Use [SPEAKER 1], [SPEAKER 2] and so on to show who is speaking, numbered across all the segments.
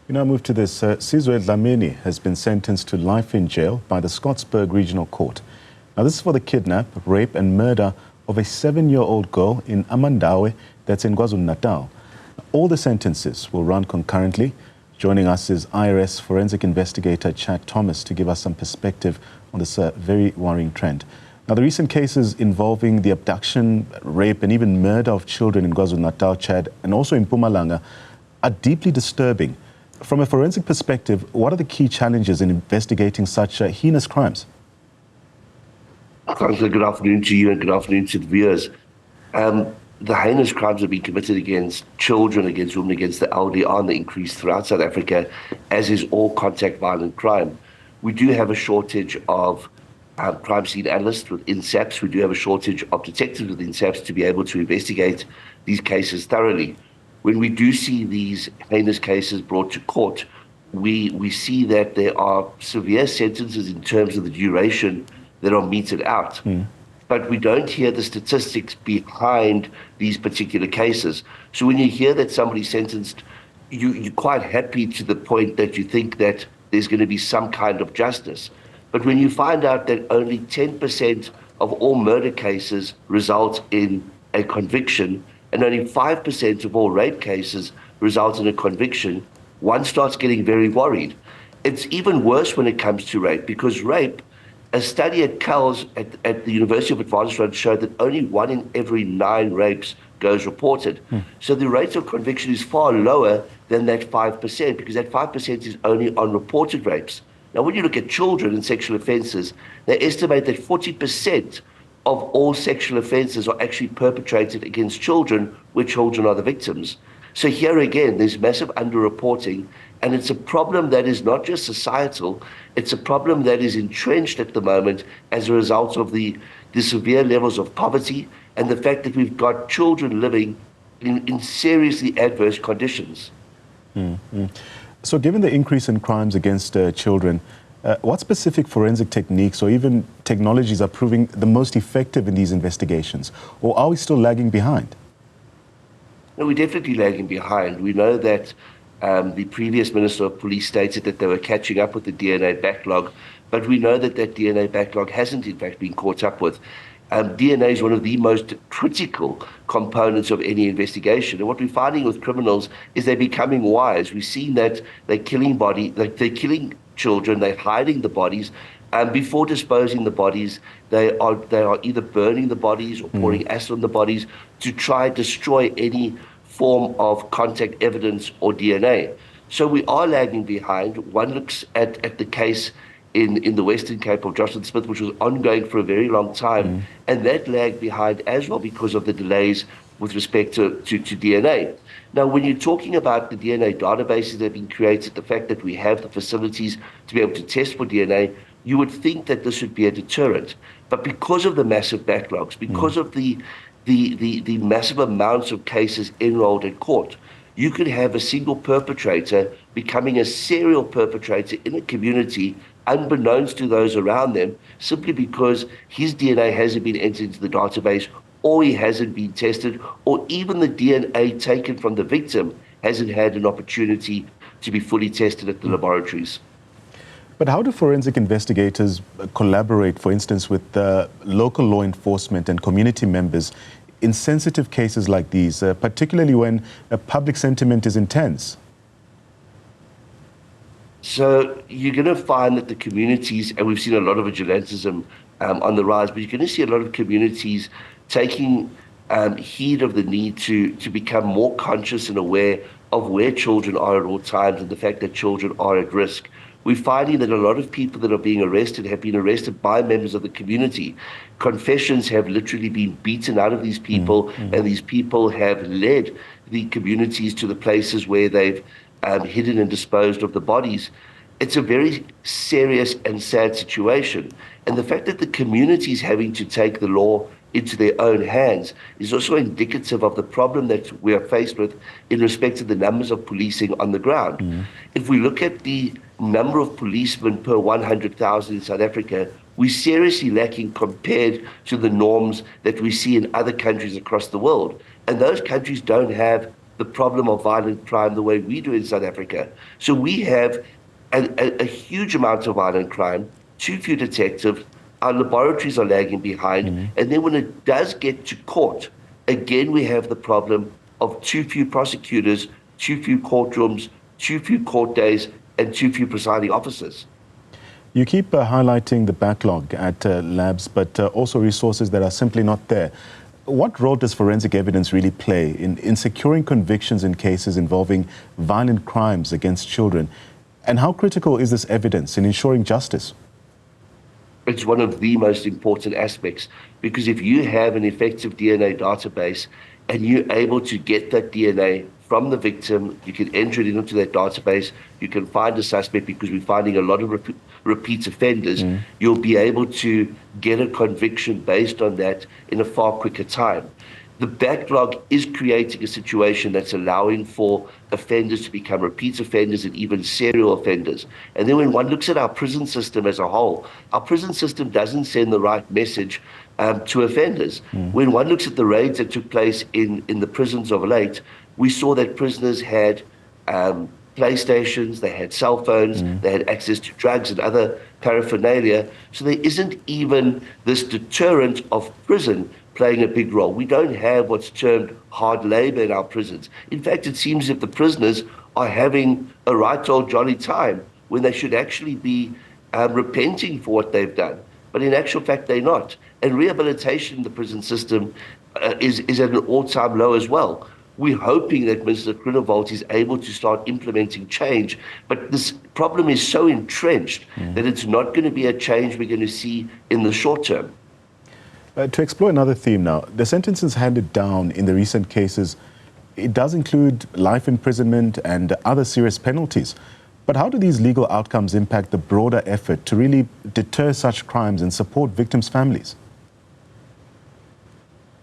[SPEAKER 1] We now move to this. Sizwe Dlamini has been sentenced to life in jail by the Scottsburg Regional Court. Now, this is for the kidnap, rape and murder of a 7-year-old girl in Amandawe, that's in KwaZulu-Natal. All the sentences will run concurrently. Joining us is IRS forensic investigator Chad Thomas to give us some perspective on this very worrying trend. Now, the recent cases involving the abduction, rape and even murder of children in KwaZulu-Natal, Chad, and also in Mpumalanga are deeply disturbing. From a forensic perspective, what are the key challenges in investigating such heinous crimes?
[SPEAKER 2] Councillor, good afternoon to you and good afternoon to the viewers. The heinous crimes have been committed against children, against women, against the elderly are on the increase throughout South Africa, as is all contact violent crime. We do have a shortage of crime scene analysts within SAPS. We do have a shortage of detectives within SAPS to be able to investigate these cases thoroughly. When we do see these heinous cases brought to court, we see that there are severe sentences in terms of the duration that are meted out. But we don't hear the statistics behind these particular cases. So when you hear that somebody's sentenced, you're quite happy to the point that you think that there's going to be some kind of justice. But when you find out that only 10% of all murder cases result in a conviction, and only 5% of all rape cases result in a conviction, one starts getting very worried. It's even worse when it comes to rape, because rape, a study at CALS at the University of Witwatersrand showed that only 1 in every 9 rapes goes reported. So the rate of conviction is far lower than that 5%, because that 5% is only on reported rapes. Now, when you look at children and sexual offences, they estimate that 40% of all sexual offences are actually perpetrated against children, where children are the victims. So here again, there's massive underreporting, and it's a problem that is not just societal, it's a problem that is entrenched at the moment as a result of the severe levels of poverty and the fact that we've got children living in seriously adverse conditions.
[SPEAKER 1] So given the increase in crimes against children, what specific forensic techniques or even technologies are proving the most effective in these investigations? Or are we still lagging behind?
[SPEAKER 2] No, we're definitely lagging behind. We know that the previous Minister of Police stated that they were catching up with the DNA backlog, but we know that that DNA backlog hasn't in fact been caught up with. DNA is one of the most critical components of any investigation. And what we're finding with criminals is they're becoming wise. We've seen that they're killing they're killing children, they're hiding the bodies. Before disposing the bodies, they are either burning the bodies or pouring acid on the bodies to try and destroy any form of contact evidence or DNA. So we are lagging behind. One looks at the case in the Western Cape of Jocelyn Smith, which was ongoing for a very long time, and that lagged behind as well because of the delays with respect to DNA. Now, when you're talking about the DNA databases that have been created, the fact that we have the facilities to be able to test for DNA, you would think that this would be a deterrent. But because of the massive backlogs, because of the massive amounts of cases enrolled in court, you could have a single perpetrator becoming a serial perpetrator in a community unbeknownst to those around them, simply because his DNA hasn't been entered into the database, or he hasn't been tested, or even the DNA taken from the victim hasn't had an opportunity to be fully tested at the laboratories.
[SPEAKER 1] But how do forensic investigators collaborate, for instance, with local law enforcement and community members in sensitive cases like these, particularly when public sentiment is intense? So
[SPEAKER 2] you're going to find that the communities, and we've seen a lot of vigilantism on the rise, but you're going to see a lot of communities taking heed of the need to become more conscious and aware of where children are at all times and the fact that children are at risk. We're finding that a lot of people that are being arrested have been arrested by members of the community. Confessions have literally been beaten out of these people, and these people have led the communities to the places where they've hidden and disposed of the bodies. It's a very serious and sad situation. And the fact that the community is having to take the law into their own hands is also indicative of the problem that we are faced with in respect to the numbers of policing on the ground. If we look at the number of policemen per 100,000 in South Africa, we're seriously lacking compared to the norms that we see in other countries across the world. And those countries don't have the problem of violent crime the way we do in South Africa. So we have a huge amount of violent crime, too few detectives, our laboratories are lagging behind, and then when it does get to court, again we have the problem of too few prosecutors, too few courtrooms, too few court days, and too few presiding officers.
[SPEAKER 1] You keep highlighting the backlog at labs, but also resources that are simply not there. What role does forensic evidence really play in securing convictions in cases involving violent crimes against children? And how critical is this evidence in ensuring justice?
[SPEAKER 2] It's one of the most important aspects, because if you have an effective DNA database and you're able to get that DNA from the victim, you can enter it into that database, you can find a suspect, because we're finding a lot of repeat offenders, you'll be able to get a conviction based on that in a far quicker time. The backlog is creating a situation that's allowing for offenders to become repeat offenders and even serial offenders. And then when one looks at our prison system as a whole, our prison system doesn't send the right message to offenders. When one looks at the raids that took place in the prisons of late, we saw that prisoners had PlayStations, they had cell phones, they had access to drugs and other paraphernalia. So there isn't even this deterrent of prison playing a big role. We don't have what's termed hard labor in our prisons. In fact, it seems that the prisoners are having a right old jolly time when they should actually be repenting for what they've done. But in actual fact, they're not. And rehabilitation in the prison system is at an all-time low as well. We're hoping that Mr. Groenewald is able to start implementing change, but this problem is so entrenched that it's not going to be a change we're going to see in the short term.
[SPEAKER 1] To explore another theme now, the sentences handed down in the recent cases, it does include life imprisonment and other serious penalties. But how do these legal outcomes impact the broader effort to really deter such crimes and support victims' families?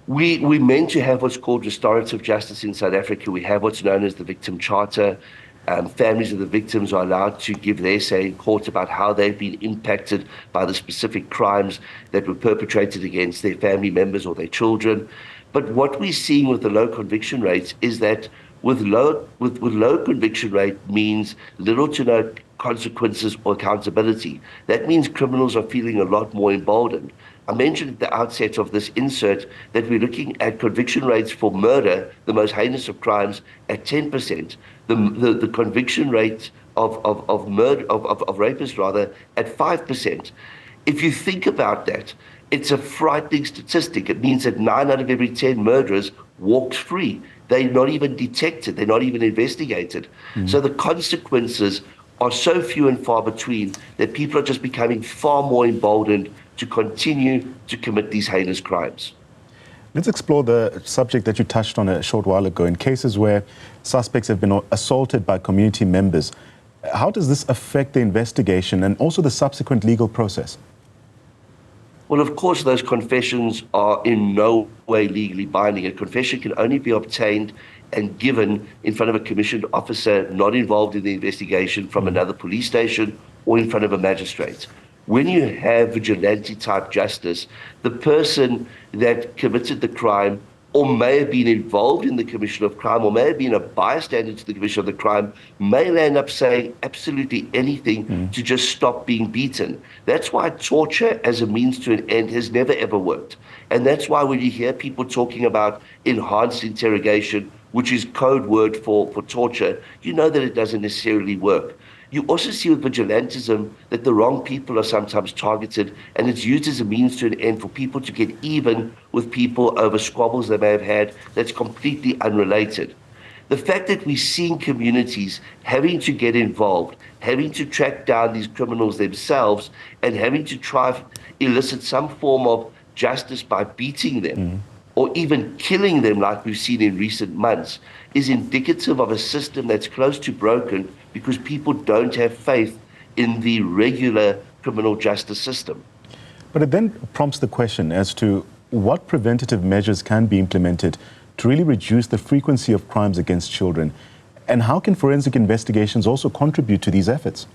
[SPEAKER 2] We're meant to have what's called restorative justice in South Africa. We have what's known as the Victim Charter. Families of the victims are allowed to give their say in court about how they've been impacted by the specific crimes that were perpetrated against their family members or their children. But what we're seeing with the low conviction rates is that with low conviction rate means little to no consequences or accountability. That means criminals are feeling a lot more emboldened. I mentioned at the outset of this insert that we're looking at conviction rates for murder, the most heinous of crimes, at 10%. The conviction rate of rapists rather at 5%. If you think about that, it's a frightening statistic. It means that 9 out of every 10 murderers walked free. They're not even detected. They're not even investigated. So the consequences are so few and far between that people are just becoming far more emboldened to continue to commit these heinous crimes.
[SPEAKER 1] Let's explore the subject that you touched on a short while ago. In cases where suspects have been assaulted by community members, how does this affect the investigation and also the subsequent legal process?
[SPEAKER 2] Well, of course, those confessions are in no way legally binding. A confession can only be obtained and given in front of a commissioned officer not involved in the investigation from another police station or in front of a magistrate. When you have vigilante-type justice, the person that committed the crime or may have been involved in the commission of crime or may have been a bystander to the commission of the crime may land up saying absolutely anything to just stop being beaten. That's why torture as a means to an end has never ever worked. And that's why when you hear people talking about enhanced interrogation, which is code word for torture, you know that it doesn't necessarily work. You also see with vigilantism that the wrong people are sometimes targeted, and it's used as a means to an end for people to get even with people over squabbles they may have had that's completely unrelated. The fact that we're seeing communities having to get involved, having to track down these criminals themselves, and having to try to elicit some form of justice by beating them or even killing them like we've seen in recent months is indicative of a system that's close to broken because people don't have faith in the regular criminal justice system.
[SPEAKER 1] But it then prompts the question as to what preventative measures can be implemented to really reduce the frequency of crimes against children, and how can forensic investigations also contribute to these efforts?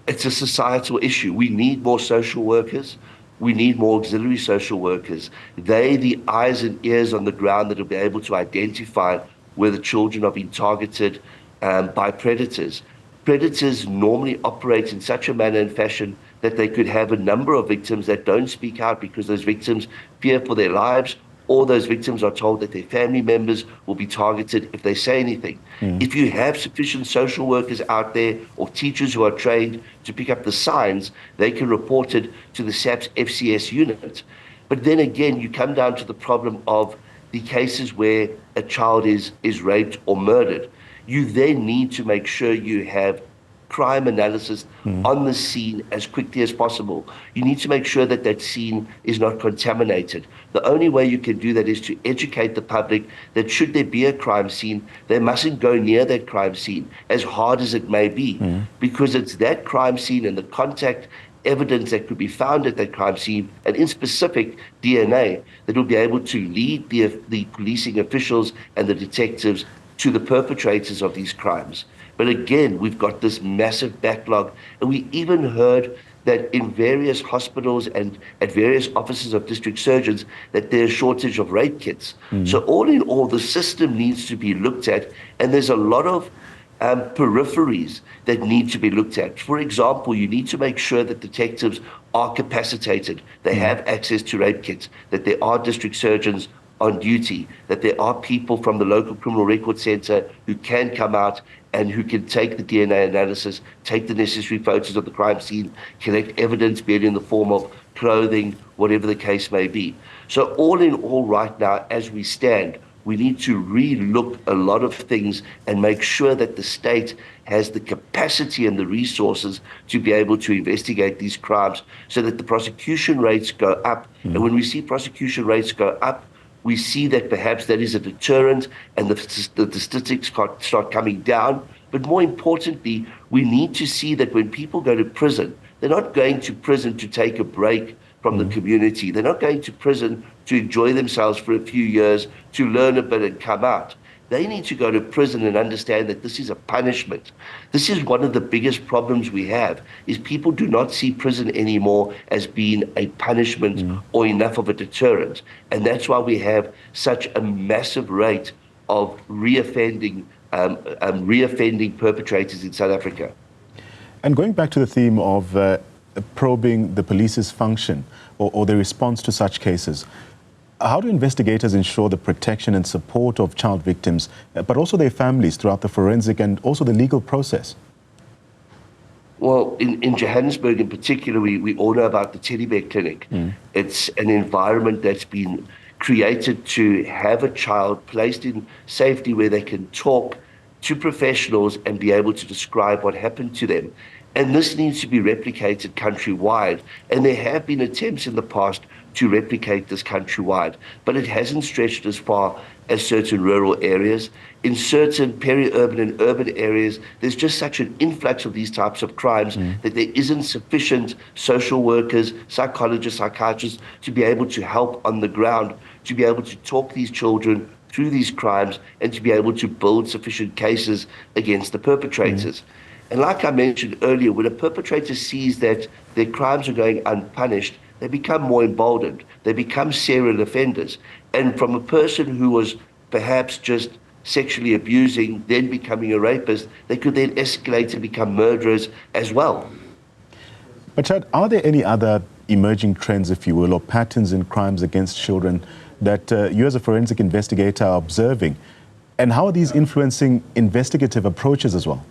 [SPEAKER 2] It's a societal issue. We need more social workers. We need more auxiliary social workers. They're the eyes and ears on the ground that will be able to identify where the children are being targeted by predators. Predators normally operate in such a manner and fashion that they could have a number of victims that don't speak out because those victims fear for their lives, or those victims are told that their family members will be targeted if they say anything. If you have sufficient social workers out there or teachers who are trained to pick up the signs, they can report it to the SAPS FCS unit. But then again, you come down to the problem of the cases where a child is raped or murdered. You then need to make sure you have crime analysis on the scene as quickly as possible. You need to make sure that that scene is not contaminated. The only way you can do that is to educate the public that should there be a crime scene, they mustn't go near that crime scene, as hard as it may be, because it's that crime scene and the contact evidence that could be found at that crime scene, and in specific DNA, that will be able to lead the policing officials and the detectives to the perpetrators of these crimes. But again, we've got this massive backlog, and we even heard that in various hospitals and at various offices of district surgeons that there's a shortage of rape kits. So all in all, the system needs to be looked at, and there's a lot of peripheries that need to be looked at. For example, you need to make sure that detectives are capacitated, they have access to rape kits, that there are district surgeons on duty, that there are people from the local criminal record center who can come out and who can take the DNA analysis, take the necessary photos of the crime scene, collect evidence, be it in the form of clothing, whatever the case may be. So all in all, right now, as we stand, we need to re-look a lot of things and make sure that the state has the capacity and the resources to be able to investigate these crimes so that the prosecution rates go up. And when we see prosecution rates go up, we see that perhaps that is a deterrent and the statistics start coming down. But more importantly, we need to see that when people go to prison, they're not going to prison to take a break from the community. They're not going to prison to enjoy themselves for a few years, to learn a bit and come out. They need to go to prison and understand that this is a punishment. This is one of the biggest problems we have, is people do not see prison anymore as being a punishment or enough of a deterrent. And that's why we have such a massive rate of reoffending perpetrators in South Africa.
[SPEAKER 1] And going back to the theme of probing the police's function or the response to such cases, how do investigators ensure the protection and support of child victims, but also their families throughout the forensic and also the legal process?
[SPEAKER 2] Well, in Johannesburg in particular, we all know about the Teddy Bear Clinic. It's an environment that's been created to have a child placed in safety where they can talk to professionals and be able to describe what happened to them. And this needs to be replicated countrywide. And there have been attempts in the past to replicate this countrywide, but it hasn't stretched as far as certain rural areas. In certain peri-urban and urban areas, there's just such an influx of these types of crimes that there isn't sufficient social workers, psychologists, psychiatrists to be able to help on the ground, to be able to talk these children through these crimes and to be able to build sufficient cases against the perpetrators. And like I mentioned earlier, when a perpetrator sees that their crimes are going unpunished, they become more emboldened. They become serial offenders. And from a person who was perhaps just sexually abusing, then becoming a rapist, they could then escalate to become murderers as well.
[SPEAKER 1] But Chad, are there any other emerging trends, if you will, or patterns in crimes against children that you as a forensic investigator are observing? And how are these influencing investigative approaches as well?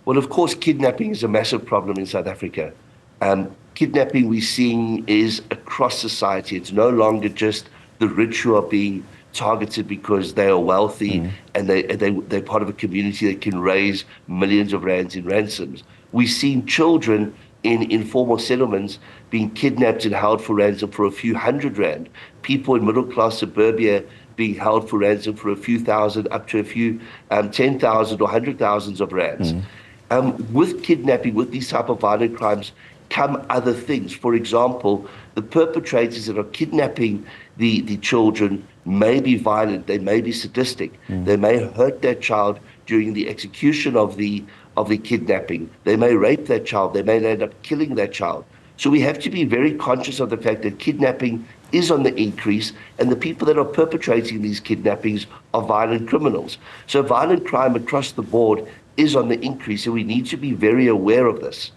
[SPEAKER 2] Well, of course, kidnapping is a massive problem in South Africa. Kidnapping we're seeing is across society. It's no longer just the rich who are being targeted because they are wealthy and they're part of a community that can raise millions of rands in ransoms. We've seen children in informal settlements being kidnapped and held for ransom for a few $100. People in middle-class suburbia being held for ransom for a few thousand, up to a few 10,000 or 100,000s of rands. With kidnapping, with these type of violent crimes, come other things. For example, the perpetrators that are kidnapping the children may be violent, they may be sadistic, they may hurt that child during the execution of the kidnapping, they may rape that child, they may end up killing that child. So we have to be very conscious of the fact that kidnapping is on the increase, and the people that are perpetrating these kidnappings are violent criminals. So violent crime across the board is on the increase, and we need to be very aware of this.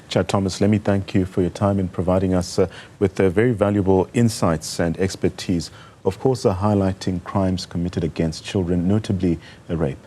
[SPEAKER 1] Chad Thomas, let me thank you for your time in providing us with very valuable insights and expertise, of course, highlighting crimes committed against children, notably rape.